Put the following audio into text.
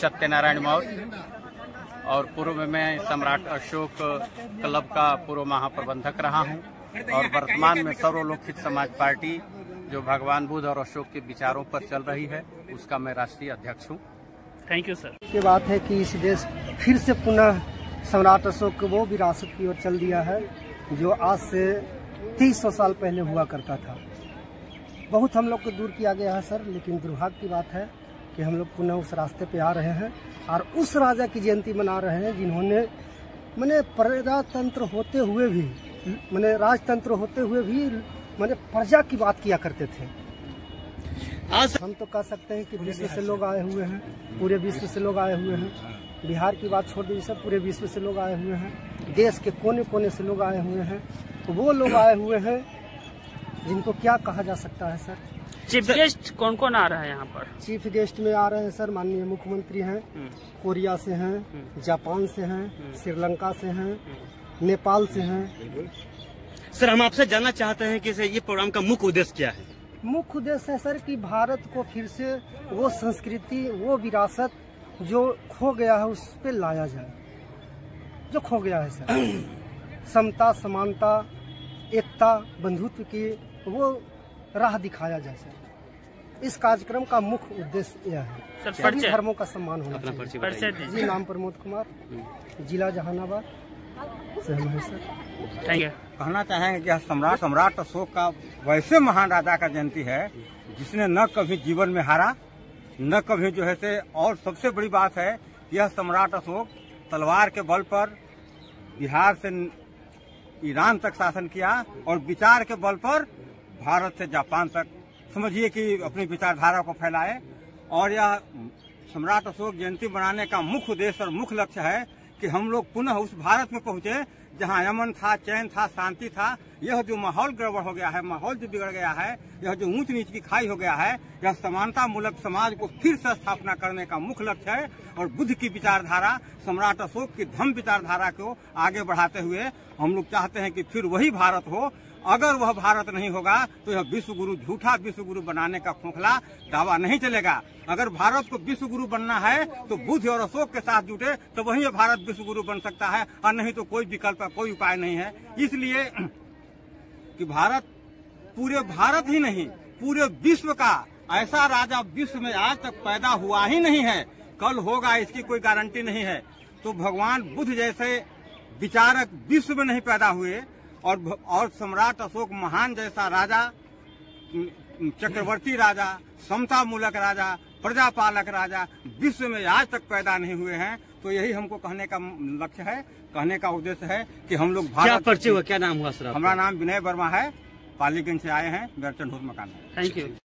सत्यनारायण मौर्य और पूर्व में मैं सम्राट अशोक क्लब का पूर्व महाप्रबंधक रहा हूं और वर्तमान में सर्वलोकित समाज पार्टी जो भगवान बुद्ध और अशोक के विचारों पर चल रही है उसका मैं राष्ट्रीय अध्यक्ष हूं। Thank you sir. ये बात है कि इस देश फिर से पुनः सम्राट अशोक को वो विरासत की ओर चल दिया है जो आज से 300 साल पहले हुआ करता था। बहुत हम लोग को दूर किया गया है सर, लेकिन दुर्भाग्य की बात है कि हम लोग पुनः उस रास्ते पे आ रहे हैं और उस राजा की जयंती मना रहे हैं जिन्होंने प्रजातंत्र होते हुए भी राजतंत्र होते हुए भी प्रजा की बात किया करते थे। आज हम तो कह सकते हैं कि विश्व से लोग आए हुए हैं, पूरे विश्व से लोग आए हुए हैं। बिहार की बात छोड़ दीजिए सर, पूरे विश्व से लोग आए हुए हैं, देश के कोने कोने से लोग आए हुए हैं। तो वो लोग आए हुए हैं जिनको क्या कहा जा सकता है सर। चीफ गेस्ट कौन कौन आ रहा है यहाँ पर? चीफ गेस्ट में आ रहे हैं सर माननीय मुख्यमंत्री हैं, कोरिया से हैं, जापान से हैं, श्रीलंका से हैं, नेपाल से हैं। सर हम आपसे जानना चाहते हैं कि ये प्रोग्राम का मुख्य उद्देश्य क्या है? मुख्य उद्देश्य है सर कि भारत को फिर से वो संस्कृति, वो विरासत जो खो गया है उस पे लाया जाए, जो खो गया है सर। समता, समानता, एकता, बंधुत्व की वो राह दिखाया जाए सर। इस कार्यक्रम का मुख्य उद्देश्य यह है सभी धर्मों का सम्मान होना चाहिए। जी, नाम प्रमोद कुमार, जिला जहानाबाद से हम हैं सर। Thank you. कहना चाहेंगे कि सम्राट अशोक का वैसे महान राजा का जयंती है जिसने न कभी जीवन में हारा, न कभी जो है से, और सबसे बड़ी बात है यह सम्राट अशोक तलवार के बल पर बिहार से ईरान तक शासन किया और विचार के बल पर भारत से जापान तक समझिए कि अपनी विचारधारा को फैलाए। और यह सम्राट अशोक जयंती मनाने का मुख्य उद्देश्य और मुख्य लक्ष्य है कि हम लोग पुनः उस भारत में पहुंचे जहां अमन था, चैन था, शांति था। यह जो माहौल गड़बड़ हो गया है, माहौल जो बिगड़ गया है, यह जो ऊंच नीच की खाई हो गया है, यह समानता मूलक समाज को फिर से स्थापना करने का मुख्य लक्ष्य है। और बुद्ध की विचारधारा, सम्राट अशोक की धम्म विचारधारा को आगे बढ़ाते हुए हम लोग चाहते हैं कि फिर वही भारत हो। अगर वह भारत नहीं होगा तो यह विश्व गुरु, झूठा विश्व गुरु बनाने का खोखला दावा नहीं चलेगा। अगर भारत को विश्व गुरु बनना है तो बुद्ध और अशोक के साथ जुटे तो वही भारत विश्व गुरु बन सकता है, और नहीं तो कोई विकल्प, कोई उपाय नहीं है। इसलिए कि पूरे भारत ही नहीं, पूरे विश्व का ऐसा राजा विश्व में आज तक पैदा हुआ ही नहीं है। कल होगा इसकी कोई गारंटी नहीं है। तो भगवान बुद्ध जैसे विचारक विश्व में नहीं पैदा हुए और सम्राट अशोक महान जैसा राजा, चक्रवर्ती राजा, समता मूलक राजा, प्रजापालक राजा विश्व में आज तक पैदा नहीं हुए हैं। तो यही हमको कहने का लक्ष्य है, कहने का उद्देश्य है कि हम लोग भारत। क्या परिचय हुआ, क्या नाम हुआ सर? हमारा नाम विनय वर्मा है, पालीगंज से आए हैं, मेरा चंडूर मकान है। Thank you.